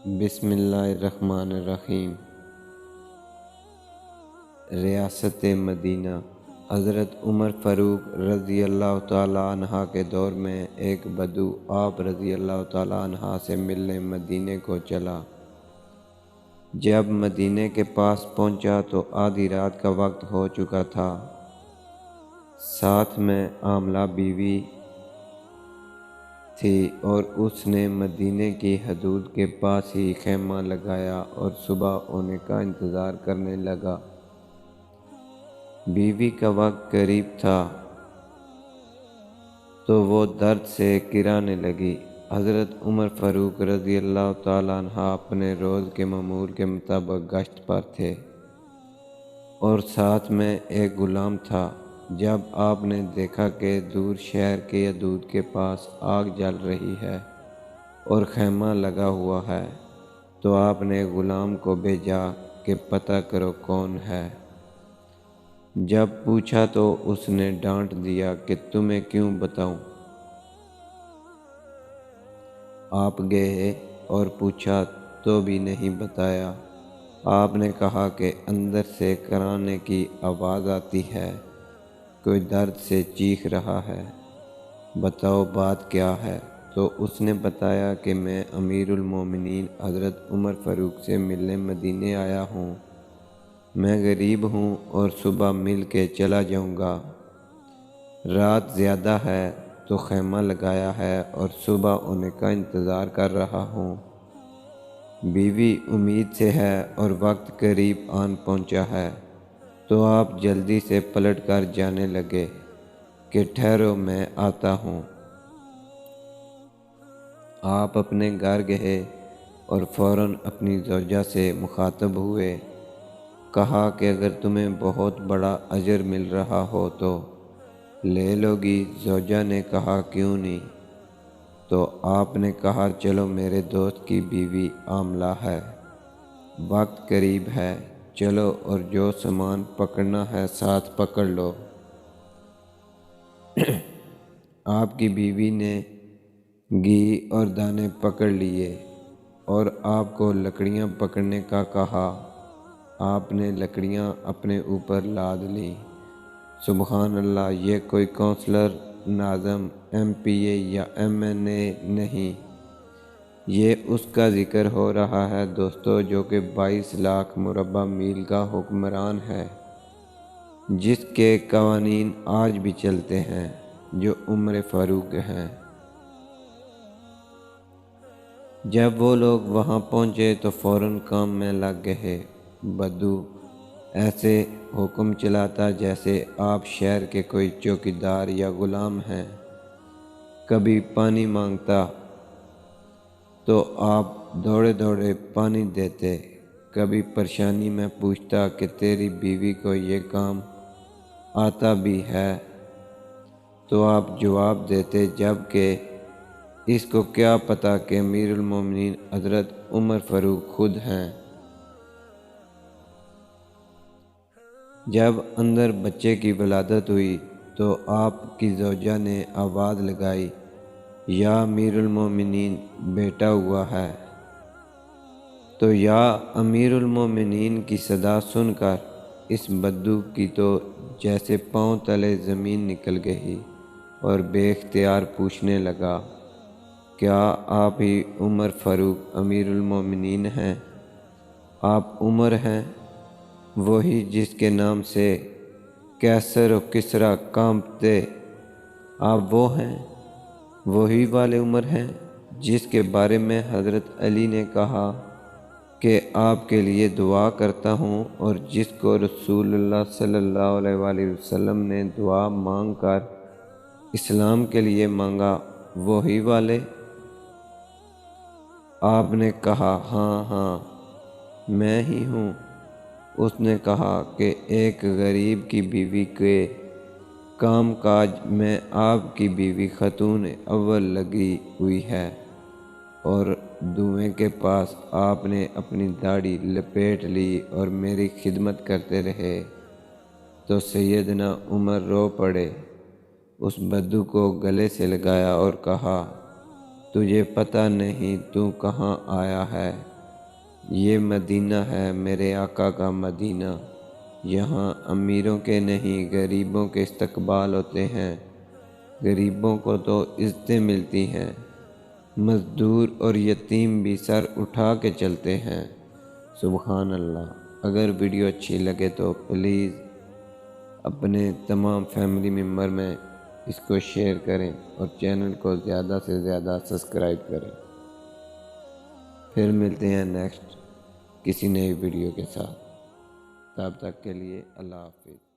بسم اللہ الرحمن الرحیم۔ ریاست مدینہ۔ حضرت عمر فاروق رضی اللہ تعالیٰ عنہ کے دور میں ایک بدو آپ رضی اللہ تعالیٰ عنہ سے ملنے مدینے کو چلا۔ جب مدینے کے پاس پہنچا تو آدھی رات کا وقت ہو چکا تھا۔ ساتھ میں عاملہ بیوی تھی اور اس نے مدینے کی حدود کے پاس ہی خیمہ لگایا اور صبح ہونے کا انتظار کرنے لگا۔ بیوی کا وقت قریب تھا تو وہ درد سے کرانے لگی۔ حضرت عمر فاروق رضی اللہ تعالیٰ عنہ اپنے روز کے معمول کے مطابق گشت پر تھے اور ساتھ میں ایک غلام تھا۔ جب آپ نے دیکھا کہ دور شہر کے حدود کے پاس آگ جل رہی ہے اور خیمہ لگا ہوا ہے تو آپ نے غلام کو بھیجا کہ پتہ کرو کون ہے۔ جب پوچھا تو اس نے ڈانٹ دیا کہ تمہیں کیوں بتاؤں؟ آپ گئے اور پوچھا تو بھی نہیں بتایا۔ آپ نے کہا کہ اندر سے کرانے کی آواز آتی ہے، کوئی درد سے چیخ رہا ہے، بتاؤ بات کیا ہے؟ تو اس نے بتایا کہ میں امیر المومنین حضرت عمر فاروق سے ملنے مدینے آیا ہوں۔ میں غریب ہوں اور صبح مل کے چلا جاؤں گا۔ رات زیادہ ہے تو خیمہ لگایا ہے اور صبح ہونے کا انتظار کر رہا ہوں۔ بیوی امید سے ہے اور وقت قریب آن پہنچا ہے تو آپ جلدی سے پلٹ کر جانے لگے کہ ٹھہرو میں آتا ہوں۔ آپ اپنے گھر گئے اور فوراً اپنی زوجہ سے مخاطب ہوئے۔ کہا کہ اگر تمہیں بہت بڑا اجر مل رہا ہو تو لے لو گی؟ زوجہ نے کہا کیوں نہیں؟ تو آپ نے کہا چلو میرے دوست کی بیوی عاملہ ہے، وقت قریب ہے، چلو اور جو سامان پکڑنا ہے ساتھ پکڑ لو۔ آپ کی بیوی نے گھی اور دانے پکڑ لیے اور آپ کو لکڑیاں پکڑنے کا کہا۔ آپ نے لکڑیاں اپنے اوپر لاد لیں۔ سبحان اللہ! یہ کوئی کونسلر، ناظم، ایم پی اے یا ایم این اے نہیں، یہ اس کا ذکر ہو رہا ہے دوستو جو کہ 22 لاکھ مربع میل کا حکمران ہے، جس کے قوانین آج بھی چلتے ہیں، جو عمر فاروق ہیں۔ جب وہ لوگ وہاں پہنچے تو فوراً کام میں لگ گئے۔ بدو ایسے حکم چلاتا جیسے آپ شہر کے کوئی چوکیدار یا غلام ہیں۔ کبھی پانی مانگتا تو آپ دوڑے دوڑے پانی دیتے، کبھی پریشانی میں پوچھتا کہ تیری بیوی کو یہ کام آتا بھی ہے تو آپ جواب دیتے جبکہ اس کو کیا پتہ کہ امیر المومنین حضرت عمر فاروق خود ہیں۔ جب اندر بچے کی ولادت ہوئی تو آپ کی زوجہ نے آواز لگائی، یا امیر المومنین بیٹا ہوا ہے۔ تو یا امیر المومنین کی صدا سن کر اس بدو کی تو جیسے پاؤں تلے زمین نکل گئی اور بے اختیار پوچھنے لگا، کیا آپ ہی عمر فاروق امیر المومنین ہیں؟ آپ عمر ہیں، وہی جس کے نام سے قیصر و کسریٰ کانپتے؟ آپ وہ ہیں، وہی والے عمر ہیں جس کے بارے میں حضرت علی نے کہا کہ آپ کے لیے دعا کرتا ہوں اور جس کو رسول اللہ صلی اللہ علیہ وآلہ وسلم نے دعا مانگ کر اسلام کے لیے مانگا، وہی والے؟ آپ نے کہا ہاں ہاں میں ہی ہوں۔ اس نے کہا کہ ایک غریب کی بیوی کے کام کاج میں آپ کی بیوی خاتون اول لگی ہوئی ہے، اور دھویں کے پاس آپ نے اپنی داڑھی لپیٹ لی اور میری خدمت کرتے رہے تو سیدنا عمر رو پڑے۔ اس بدو کو گلے سے لگایا اور کہا، تجھے پتہ نہیں تو کہاں آیا ہے؟ یہ مدینہ ہے میرے آقا کا مدینہ، یہاں امیروں کے نہیں غریبوں کے استقبال ہوتے ہیں، غریبوں کو تو عزتیں ملتی ہیں، مزدور اور یتیم بھی سر اٹھا کے چلتے ہیں۔ سبحان اللہ۔ اگر ویڈیو اچھی لگے تو پلیز اپنے تمام فیملی ممبر میں اس کو شیئر کریں اور چینل کو زیادہ سے زیادہ سبسکرائب کریں۔ پھر ملتے ہیں نیکسٹ کسی نئی ویڈیو کے ساتھ، تب تک کے لیے اللہ حافظ۔